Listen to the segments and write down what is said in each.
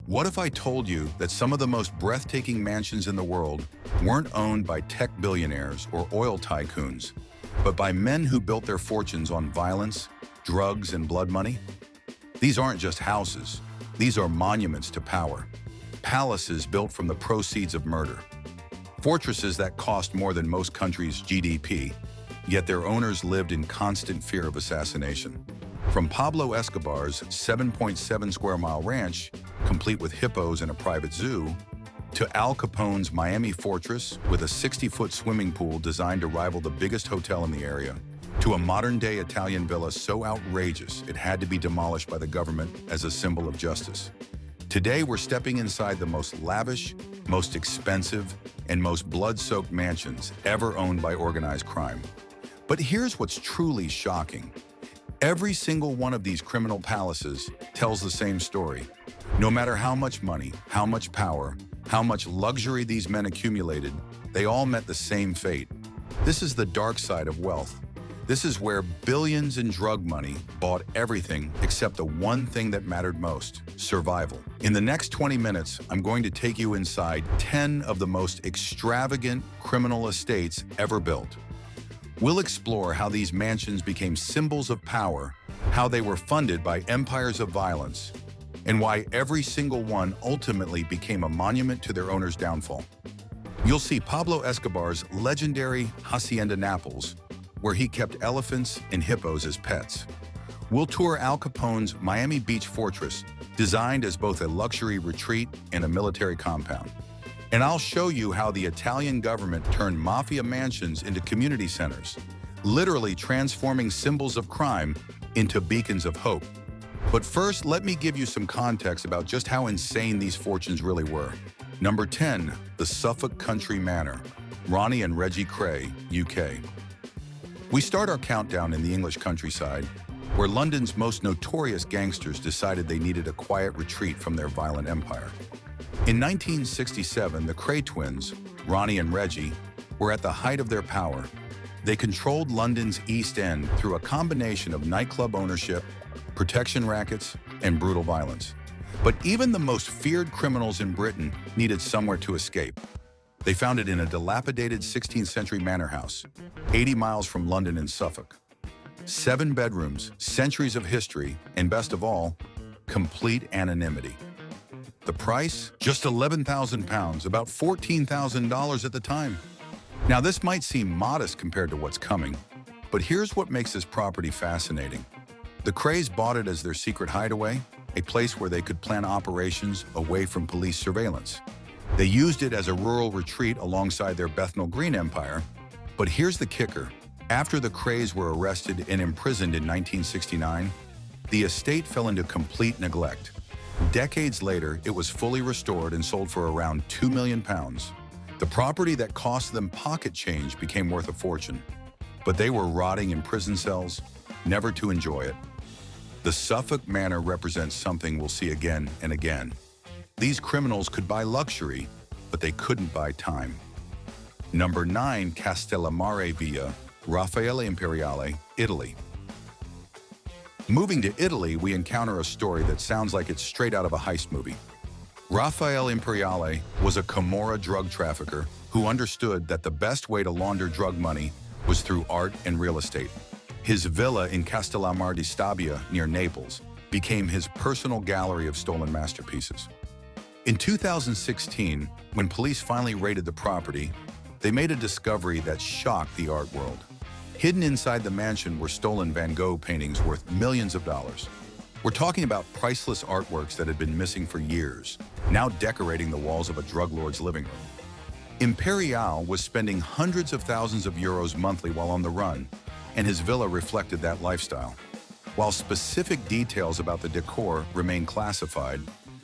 What if I told you that some of the most breathtaking mansions in the world weren't owned by tech billionaires or oil tycoons, but by men who built their fortunes on violence, drugs, and blood money? These aren't just houses. These are monuments to power. Palaces built from the proceeds of murder. Fortresses that cost more than most countries' GDP, yet their owners lived in constant fear of assassination. From Pablo Escobar's 7.7 square mile ranch, complete with hippos and a private zoo, to Al Capone's Miami fortress with a 60-foot swimming pool designed to rival the biggest hotel in the area, to a modern-day Italian villa so outrageous it had to be demolished by the government as a symbol of justice. Today, we're stepping inside the most lavish, most expensive, and most blood-soaked mansions ever owned by organized crime. But here's what's truly shocking. Every single one of these criminal palaces tells the same story. No matter how much money, how much power, how much luxury these men accumulated, they all met the same fate. This is the dark side of wealth. This is where billions in drug money bought everything except the one thing that mattered most: survival. In the next 20 minutes, I'm going to take you inside 10 of the most extravagant criminal estates ever built. We'll explore how these mansions became symbols of power, how they were funded by empires of violence, and why every single one ultimately became a monument to their owner's downfall. You'll see Pablo Escobar's legendary Hacienda Nápoles, where he kept elephants and hippos as pets. We'll tour Al Capone's Miami Beach fortress, designed as both a luxury retreat and a military compound. And I'll show you how the Italian government turned mafia mansions into community centers, literally transforming symbols of crime into beacons of hope. But first, let me give you some context about just how insane these fortunes really were. Number 10, the Suffolk Country Manor, Ronnie and Reggie Kray, UK. We start our countdown in the English countryside, where London's most notorious gangsters decided they needed a quiet retreat from their violent empire. In 1967, the Kray twins, Ronnie and Reggie, were at the height of their power. They controlled London's East End through a combination of nightclub ownership, protection rackets, and brutal violence. But even the most feared criminals in Britain needed somewhere to escape. They found it in a dilapidated 16th century manor house, 80 miles from London in Suffolk. 7 bedrooms, centuries of history, and best of all, complete anonymity. The price? Just £11,000, about $14,000 at the time. Now, this might seem modest compared to what's coming, but here's what makes this property fascinating. The Krays bought it as their secret hideaway, a place where they could plan operations away from police surveillance. They used it as a rural retreat alongside their Bethnal Green empire. But here's the kicker. After the Krays were arrested and imprisoned in 1969, the estate fell into complete neglect. Decades later, it was fully restored and sold for around £2 million. The property that cost them pocket change became worth a fortune. But they were rotting in prison cells, never to enjoy it. The Suffolk Manor represents something we'll see again and again. These criminals could buy luxury, but they couldn't buy time. Number 9, Castellano Villa, Raffaele Imperiale, Italy. Moving to Italy, we encounter a story that sounds like it's straight out of a heist movie. Raffaele Imperiale was a Camorra drug trafficker who understood that the best way to launder drug money was through art and real estate. His villa in Castellano di Stabia near Naples became his personal gallery of stolen masterpieces. In 2016, when police finally raided the property, they made a discovery that shocked the art world. Hidden inside the mansion were stolen Van Gogh paintings worth millions of dollars. We're talking about priceless artworks that had been missing for years, now decorating the walls of a drug lord's living room. Imperiale was spending hundreds of thousands of euros monthly while on the run, and his villa reflected that lifestyle. While specific details about the decor remain classified,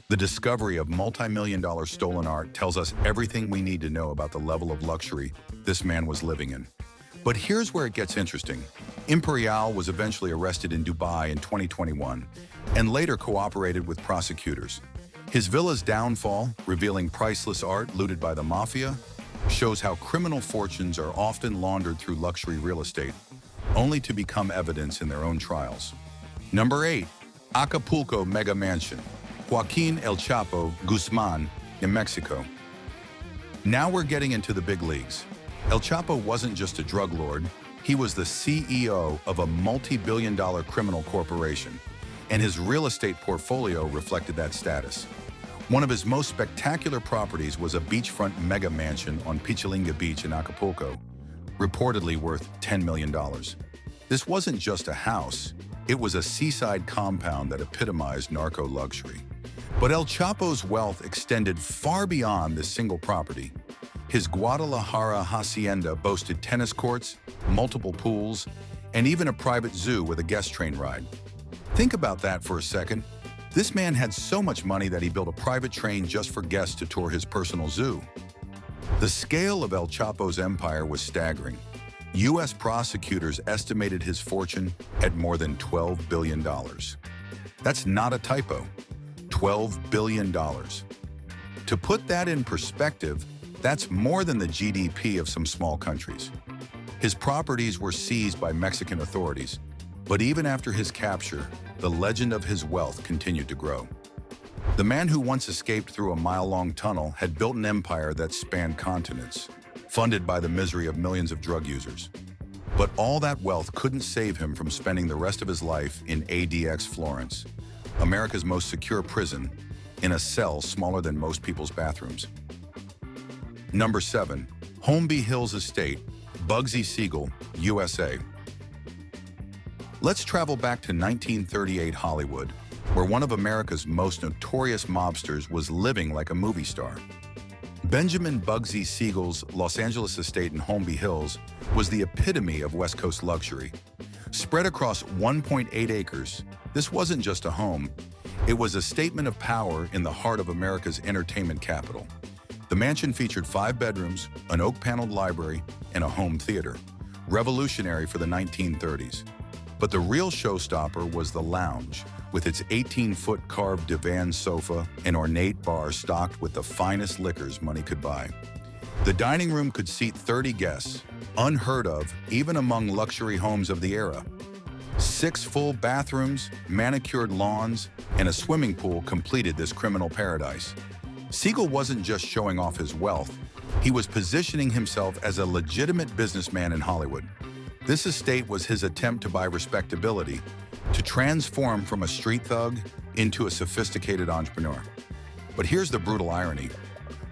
the discovery of multi-million-dollar stolen art tells us everything we need to know about the level of luxury this man was living in. But here's where it gets interesting. Imperiale was eventually arrested in Dubai in 2021 and later cooperated with prosecutors. His villa's downfall, revealing priceless art looted by the mafia, shows how criminal fortunes are often laundered through luxury real estate, only to become evidence in their own trials. Number 8, Acapulco Mega Mansion, Joaquin El Chapo Guzman in Mexico. Now we're getting into the big leagues. El Chapo wasn't just a drug lord, he was the CEO of a multi-billion-dollar criminal corporation, and his real estate portfolio reflected that status. One of his most spectacular properties was a beachfront mega mansion on Pichilinga Beach in Acapulco, reportedly worth $10 million. This wasn't just a house, it was a seaside compound that epitomized narco luxury. But El Chapo's wealth extended far beyond this single property. His Guadalajara hacienda boasted tennis courts, multiple pools, and even a private zoo with a guest train ride. Think about that for a second. This man had so much money that he built a private train just for guests to tour his personal zoo. The scale of El Chapo's empire was staggering. U.S. prosecutors estimated his fortune at more than $12 billion. That's not a typo. $12 billion. To put that in perspective, that's more than the GDP of some small countries. His properties were seized by Mexican authorities, but even after his capture, the legend of his wealth continued to grow. The man who once escaped through a mile-long tunnel had built an empire that spanned continents, funded by the misery of millions of drug users. But all that wealth couldn't save him from spending the rest of his life in ADX Florence, America's most secure prison, in a cell smaller than most people's bathrooms. Number 7. Holmby Hills Estate, Bugsy Siegel, USA. Let's travel back to 1938 Hollywood, where one of America's most notorious mobsters was living like a movie star. Benjamin Bugsy Siegel's Los Angeles estate in Holmby Hills was the epitome of West Coast luxury. Spread across 1.8 acres, this wasn't just a home, it was a statement of power in the heart of America's entertainment capital. The mansion featured 5 bedrooms, an oak-paneled library, and a home theater, revolutionary for the 1930s. But the real showstopper was the lounge, with its 18-foot carved divan sofa and ornate bar stocked with the finest liquors money could buy. The dining room could seat 30 guests, unheard of even among luxury homes of the era. 6 full bathrooms, manicured lawns, and a swimming pool completed this criminal paradise. Siegel wasn't just showing off his wealth, he was positioning himself as a legitimate businessman in Hollywood. This estate was his attempt to buy respectability, to transform from a street thug into a sophisticated entrepreneur. But here's the brutal irony.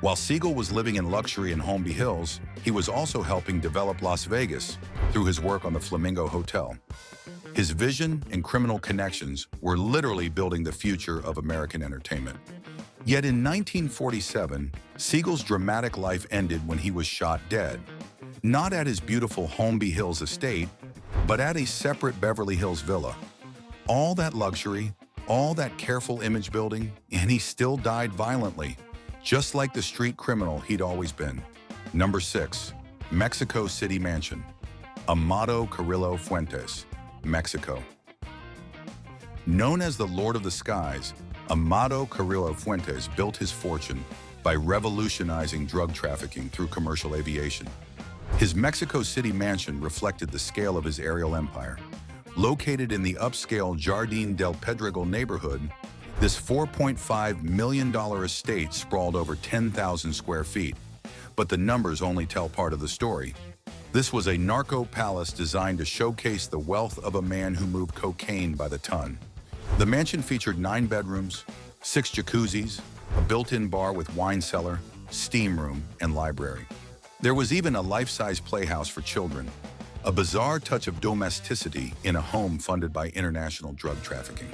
While Siegel was living in luxury in Holmby Hills, he was also helping develop Las Vegas through his work on the Flamingo Hotel. His vision and criminal connections were literally building the future of American entertainment. Yet in 1947, Siegel's dramatic life ended when he was shot dead, not at his beautiful Holmby Hills estate, but at a separate Beverly Hills villa. All that luxury, all that careful image building, and he still died violently, just like the street criminal he'd always been. Number 6. Mexico City Mansion, Amado Carillo Fuentes, Mexico. Known as the Lord of the Skies, Amado Carillo Fuentes built his fortune by revolutionizing drug trafficking through commercial aviation. His Mexico City mansion reflected the scale of his aerial empire. Located in the upscale Jardín del Pedregal neighborhood, this $4.5 million estate sprawled over 10,000 square feet. But the numbers only tell part of the story. This was a narco palace designed to showcase the wealth of a man who moved cocaine by the ton. The mansion featured 9 bedrooms, 6 jacuzzis, a built-in bar with wine cellar, steam room, and library. There was even a life-size playhouse for children, a bizarre touch of domesticity in a home funded by international drug trafficking.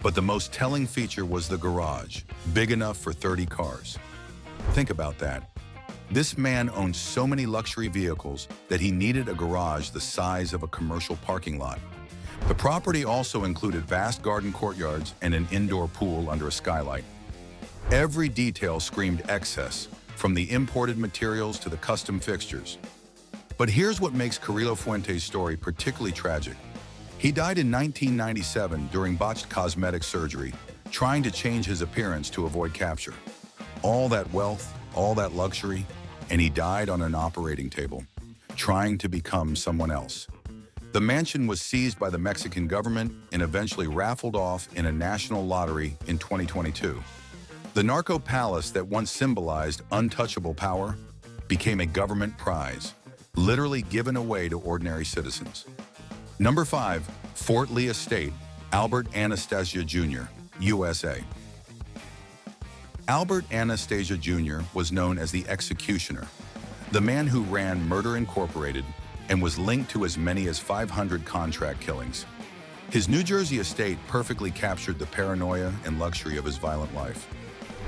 But the most telling feature was the garage, big enough for 30 cars. Think about that. This man owned so many luxury vehicles that he needed a garage the size of a commercial parking lot. The property also included vast garden courtyards and an indoor pool under a skylight. Every detail screamed excess, from the imported materials to the custom fixtures. But here's what makes Carillo Fuentes' story particularly tragic. He died in 1997 during botched cosmetic surgery, trying to change his appearance to avoid capture. All that wealth, all that luxury, and he died on an operating table, trying to become someone else. The mansion was seized by the Mexican government and eventually raffled off in a national lottery in 2022. The narco palace that once symbolized untouchable power became a government prize, literally given away to ordinary citizens. Number 5, Fort Lee Estate, Albert Anastasia Jr., USA. Albert Anastasia Jr. was known as the Executioner, the man who ran Murder Incorporated and was linked to as many as 500 contract killings. His New Jersey estate perfectly captured the paranoia and luxury of his violent life.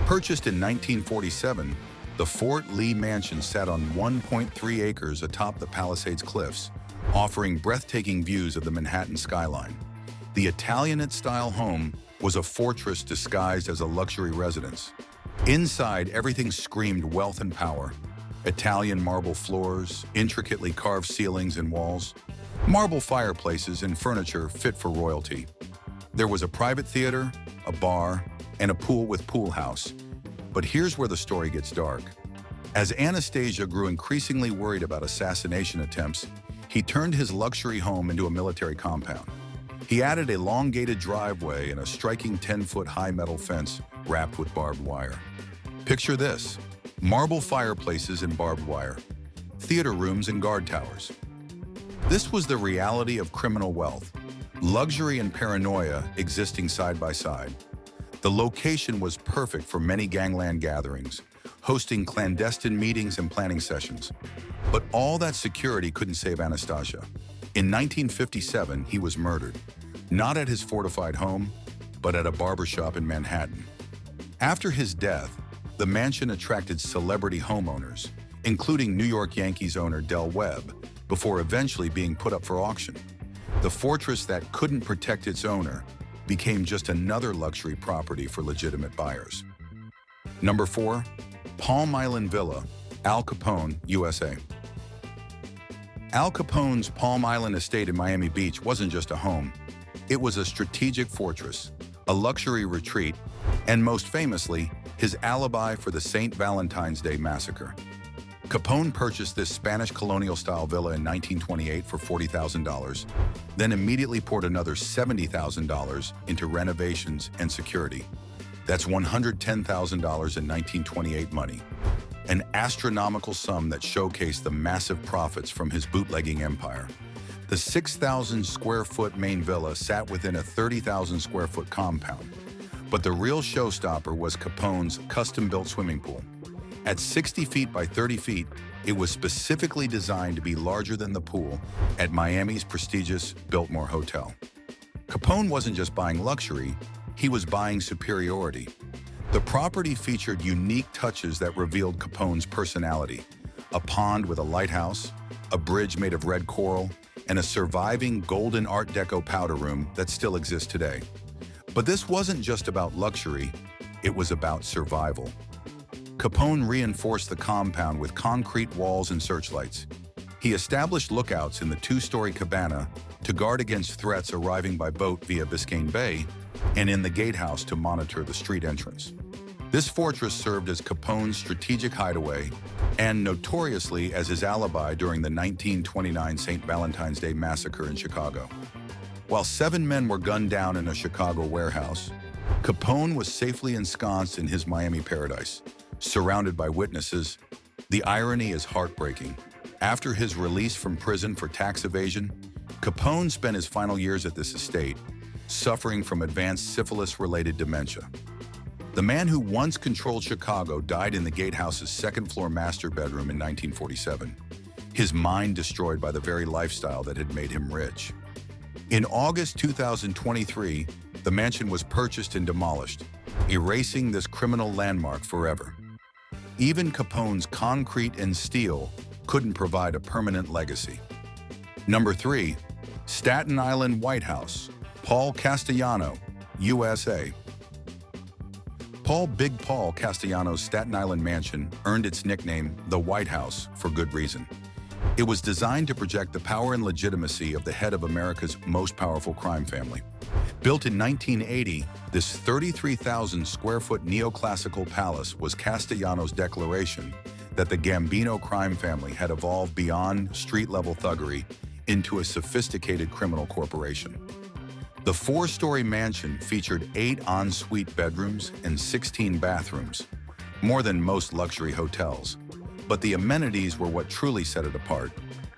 Purchased in 1947, the Fort Lee Mansion sat on 1.3 acres atop the Palisades Cliffs, offering breathtaking views of the Manhattan skyline. The Italianate-style home was a fortress disguised as a luxury residence. Inside, everything screamed wealth and power. Italian marble floors, intricately carved ceilings and walls, marble fireplaces and furniture fit for royalty. There was a private theater, a bar, and a pool with pool house. But here's where the story gets dark. As Anastasia grew increasingly worried about assassination attempts, he turned his luxury home into a military compound. He added a elongated driveway and a striking 10-foot high metal fence wrapped with barbed wire. Picture this: marble fireplaces and barbed wire, theater rooms and guard towers. This was the reality of criminal wealth, luxury and paranoia existing side by side. The location was perfect for many gangland gatherings, hosting clandestine meetings and planning sessions. But all that security couldn't save Anastasia. In 1957, he was murdered, not at his fortified home, but at a barbershop in Manhattan. After his death, the mansion attracted celebrity homeowners, including New York Yankees owner Del Webb, before eventually being put up for auction. The fortress that couldn't protect its owner became just another luxury property for legitimate buyers. Number 4, Palm Island Villa, Al Capone, USA. Al Capone's Palm Island estate in Miami Beach wasn't just a home. It was a strategic fortress, a luxury retreat, and most famously, his alibi for the St. Valentine's Day massacre. Capone purchased this Spanish colonial-style villa in 1928 for $40,000, then immediately poured another $70,000 into renovations and security. That's $110,000 in 1928 money, an astronomical sum that showcased the massive profits from his bootlegging empire. The 6,000 square foot main villa sat within a 30,000 square foot compound, but the real showstopper was Capone's custom-built swimming pool. At 60 feet by 30 feet, it was specifically designed to be larger than the pool at Miami's prestigious Biltmore Hotel. Capone wasn't just buying luxury, he was buying superiority. The property featured unique touches that revealed Capone's personality: a pond with a lighthouse, a bridge made of red coral, and a surviving golden Art Deco powder room that still exists today. But this wasn't just about luxury, it was about survival. Capone reinforced the compound with concrete walls and searchlights. He established lookouts in the 2-story cabana to guard against threats arriving by boat via Biscayne Bay, and in the gatehouse to monitor the street entrance. This fortress served as Capone's strategic hideaway and notoriously as his alibi during the 1929 St. Valentine's Day massacre in Chicago. While 7 men were gunned down in a Chicago warehouse, Capone was safely ensconced in his Miami paradise, surrounded by witnesses. The irony is heartbreaking. After his release from prison for tax evasion, Capone spent his final years at this estate, suffering from advanced syphilis-related dementia. The man who once controlled Chicago died in the Gatehouse's second-floor master bedroom in 1947, his mind destroyed by the very lifestyle that had made him rich. In August 2023, the mansion was purchased and demolished, erasing this criminal landmark forever. Even Capone's concrete and steel couldn't provide a permanent legacy. Number 3, Staten Island White House, Paul Castellano, USA. Big Paul Castellano's Staten Island mansion earned its nickname, the White House, for good reason. It was designed to project the power and legitimacy of the head of America's most powerful crime family. Built in 1980, this 33,000 square foot neoclassical palace was Castellano's declaration that the Gambino crime family had evolved beyond street-level thuggery into a sophisticated criminal corporation. The four-story mansion featured 8 en-suite bedrooms and 16 bathrooms, more than most luxury hotels. But the amenities were what truly set it apart.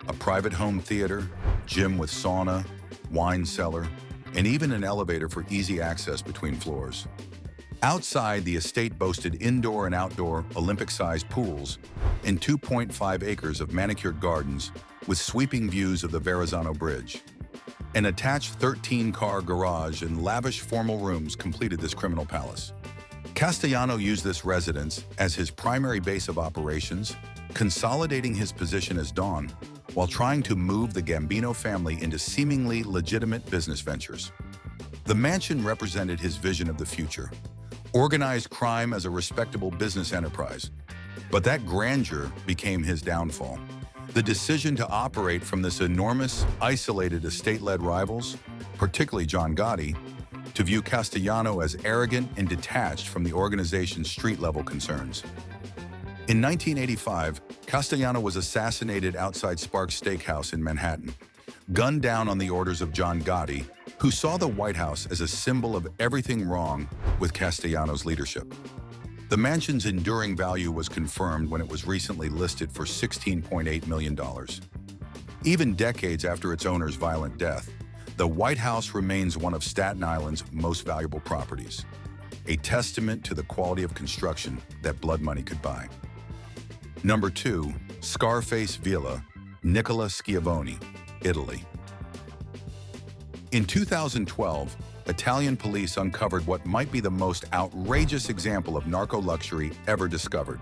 A private home theater, gym with sauna, wine cellar, and even an elevator for easy access between floors. Outside, the estate boasted indoor and outdoor Olympic-sized pools and 2.5 acres of manicured gardens with sweeping views of the Verrazano Bridge. An attached 13-car garage and lavish formal rooms completed this criminal palace. Castellano used this residence as his primary base of operations, consolidating his position as Don, while trying to move the Gambino family into seemingly legitimate business ventures. The mansion represented his vision of the future, organized crime as a respectable business enterprise. But that grandeur became his downfall. The decision to operate from this enormous, isolated estate-led rivals, particularly John Gotti, to view Castellano as arrogant and detached from the organization's street-level concerns. In 1985, Castellano was assassinated outside Sparks Steakhouse in Manhattan, gunned down on the orders of John Gotti, who saw the White House as a symbol of everything wrong with Castellano's leadership. The mansion's enduring value was confirmed when it was recently listed for $16.8 million. Even decades after its owner's violent death, the White House remains one of Staten Island's most valuable properties, a testament to the quality of construction that blood money could buy. Number 2, Scarface Villa, Nicola Schiavone, Italy. In 2012, Italian police uncovered what might be the most outrageous example of narco-luxury ever discovered.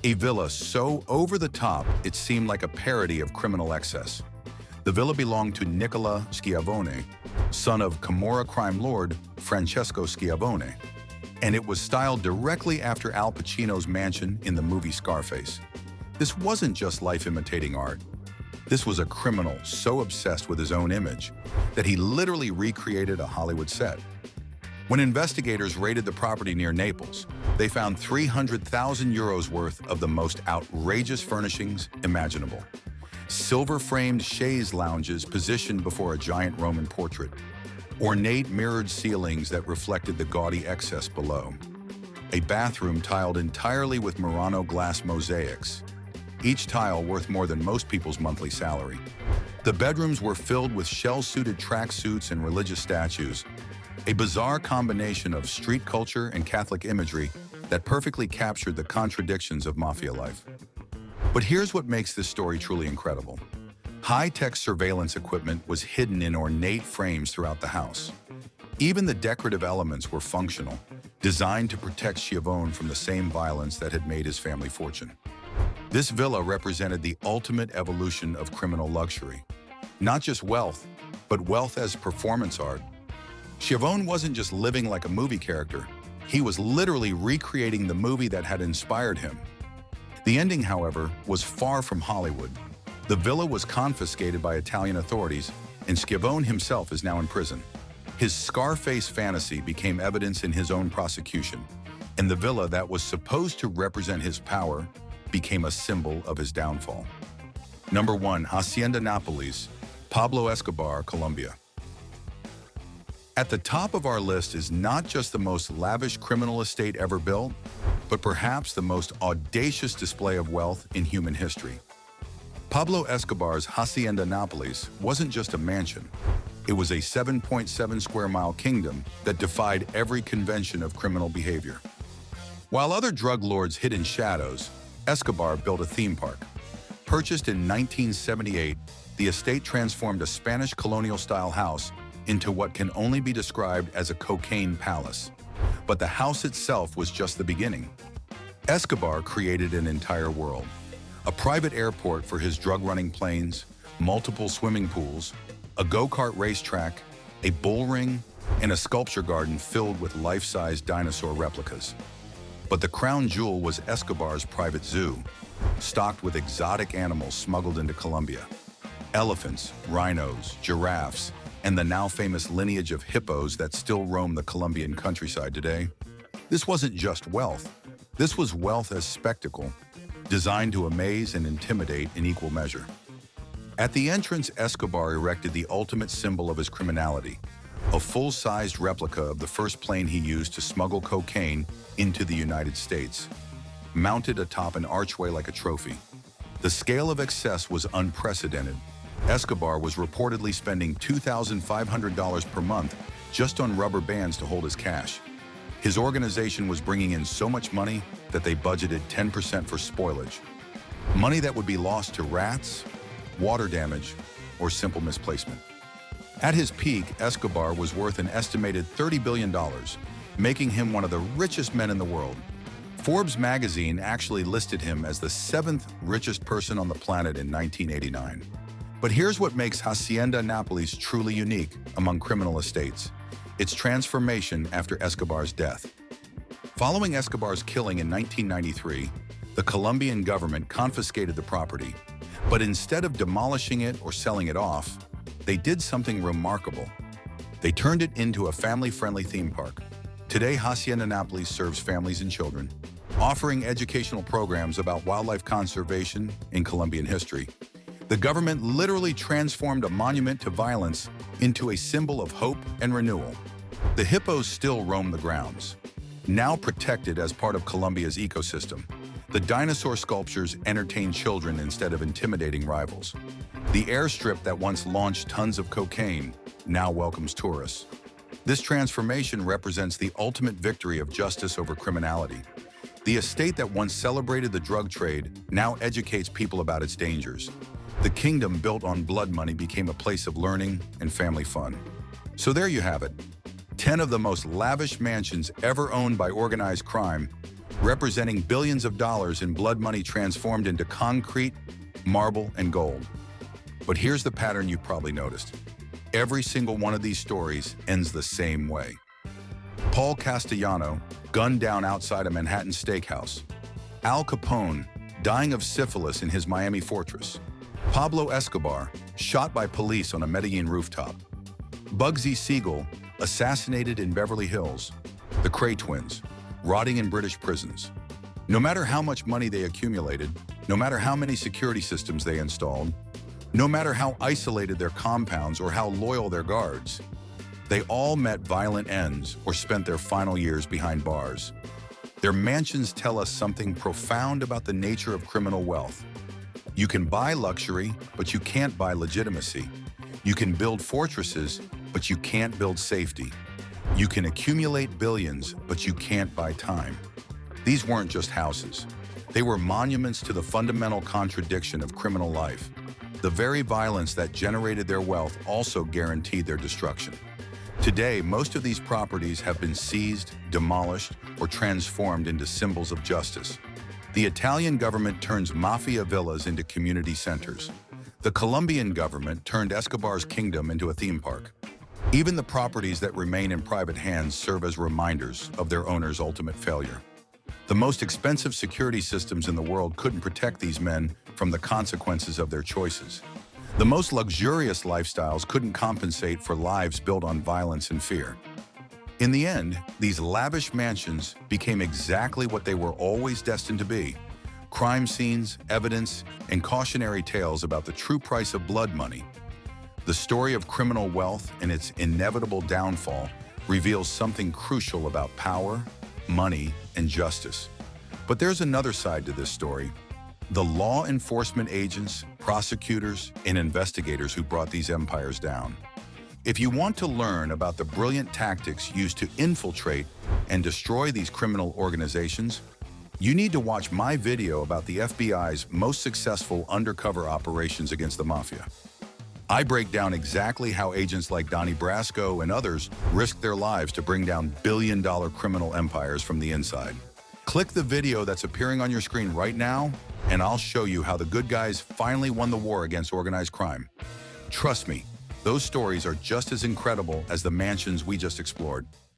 A villa so over the top it seemed like a parody of criminal excess. The villa belonged to Nicola Schiavone, son of Camorra crime lord Francesco Schiavone, and it was styled directly after Al Pacino's mansion in the movie Scarface. This wasn't just life imitating art. This was a criminal so obsessed with his own image that he literally recreated a Hollywood set. When investigators raided the property near Naples, they found 300,000 euros worth of the most outrageous furnishings imaginable. Silver-framed chaise lounges positioned before a giant Roman portrait, ornate mirrored ceilings that reflected the gaudy excess below, a bathroom tiled entirely with Murano glass mosaics, each tile worth more than most people's monthly salary. The bedrooms were filled with shell-suited tracksuits and religious statues, a bizarre combination of street culture and Catholic imagery that perfectly captured the contradictions of mafia life. But here's what makes this story truly incredible. High-tech surveillance equipment was hidden in ornate frames throughout the house. Even the decorative elements were functional, designed to protect Schiavone from the same violence that had made his family fortune. This villa represented the ultimate evolution of criminal luxury. Not just wealth, but wealth as performance art. Schiavone wasn't just living like a movie character. He was literally recreating the movie that had inspired him. The ending, however, was far from Hollywood. The villa was confiscated by Italian authorities, and Schiavone himself is now in prison. His Scarface fantasy became evidence in his own prosecution, and the villa that was supposed to represent his power became a symbol of his downfall. Number 1, Hacienda Nápoles, Pablo Escobar, Colombia. At the top of our list is not just the most lavish criminal estate ever built, but perhaps the most audacious display of wealth in human history. Pablo Escobar's Hacienda Nápoles wasn't just a mansion. It was a 7.7 square mile kingdom that defied every convention of criminal behavior. While other drug lords hid in shadows, Escobar built a theme park. Purchased in 1978, the estate transformed a Spanish colonial-style house into what can only be described as a cocaine palace. But the house itself was just the beginning. Escobar created an entire world. A private airport for his drug-running planes, multiple swimming pools, a go-kart racetrack, a bull ring, and a sculpture garden filled with life-size dinosaur replicas. But the crown jewel was Escobar's private zoo, stocked with exotic animals smuggled into Colombia. Elephants, rhinos, giraffes, and the now famous lineage of hippos that still roam the Colombian countryside today. This wasn't just wealth. This was wealth as spectacle, designed to amaze and intimidate in equal measure. At the entrance, Escobar erected the ultimate symbol of his criminality, a full-sized replica of the first plane he used to smuggle cocaine into the United States, mounted atop an archway like a trophy. The scale of excess was unprecedented. Escobar was reportedly spending $2,500 per month just on rubber bands to hold his cash. His organization was bringing in so much money that they budgeted 10% for spoilage. Money that would be lost to rats, water damage, or simple misplacement. At his peak, Escobar was worth an estimated $30 billion, making him one of the richest men in the world. Forbes magazine actually listed him as the 7th richest person on the planet in 1989. But here's what makes Hacienda Nápoles truly unique among criminal estates: its transformation after Escobar's death. Following Escobar's killing in 1993, the Colombian government confiscated the property, but instead of demolishing it or selling it off, they did something remarkable. They turned it into a family-friendly theme park. Today, Hacienda Nápoles serves families and children, offering educational programs about wildlife conservation in Colombian history. The government literally transformed a monument to violence into a symbol of hope and renewal. The hippos still roam the grounds, now protected as part of Colombia's ecosystem. The dinosaur sculptures entertain children instead of intimidating rivals. The airstrip that once launched tons of cocaine now welcomes tourists. This transformation represents the ultimate victory of justice over criminality. The estate that once celebrated the drug trade now educates people about its dangers. The kingdom built on blood money became a place of learning and family fun. So there you have it. 10 of the most lavish mansions ever owned by organized crime, representing billions of dollars in blood money transformed into concrete, marble, and gold. But here's the pattern you've probably noticed. Every single one of these stories ends the same way. Paul Castellano, gunned down outside a Manhattan steakhouse. Al Capone, dying of syphilis in his Miami fortress. Pablo Escobar, shot by police on a Medellin rooftop. Bugsy Siegel, assassinated in Beverly Hills. The Kray twins, rotting in British prisons. No matter how much money they accumulated, no matter how many security systems they installed, no matter how isolated their compounds or how loyal their guards, they all met violent ends or spent their final years behind bars. Their mansions tell us something profound about the nature of criminal wealth. You can buy luxury, but you can't buy legitimacy. You can build fortresses, but you can't build safety. You can accumulate billions, but you can't buy time. These weren't just houses. They were monuments to the fundamental contradiction of criminal life. The very violence that generated their wealth also guaranteed their destruction. Today, most of these properties have been seized, demolished, or transformed into symbols of justice. The Italian government turns mafia villas into community centers. The Colombian government turned Escobar's kingdom into a theme park. Even the properties that remain in private hands serve as reminders of their owner's ultimate failure. The most expensive security systems in the world couldn't protect these men from the consequences of their choices. The most luxurious lifestyles couldn't compensate for lives built on violence and fear. In the end, these lavish mansions became exactly what they were always destined to be: crime scenes, evidence, and cautionary tales about the true price of blood money. The story of criminal wealth and its inevitable downfall reveals something crucial about power, money, and justice. But there's another side to this story: the law enforcement agents, prosecutors, and investigators who brought these empires down. If you want to learn about the brilliant tactics used to infiltrate and destroy these criminal organizations, you need to watch my video about the FBI's most successful undercover operations against the mafia. I break down exactly how agents like Donnie Brasco and others risked their lives to bring down billion-dollar criminal empires from the inside. Click the video that's appearing on your screen right now, and I'll show you how the good guys finally won the war against organized crime. Trust me, those stories are just as incredible as the mansions we just explored.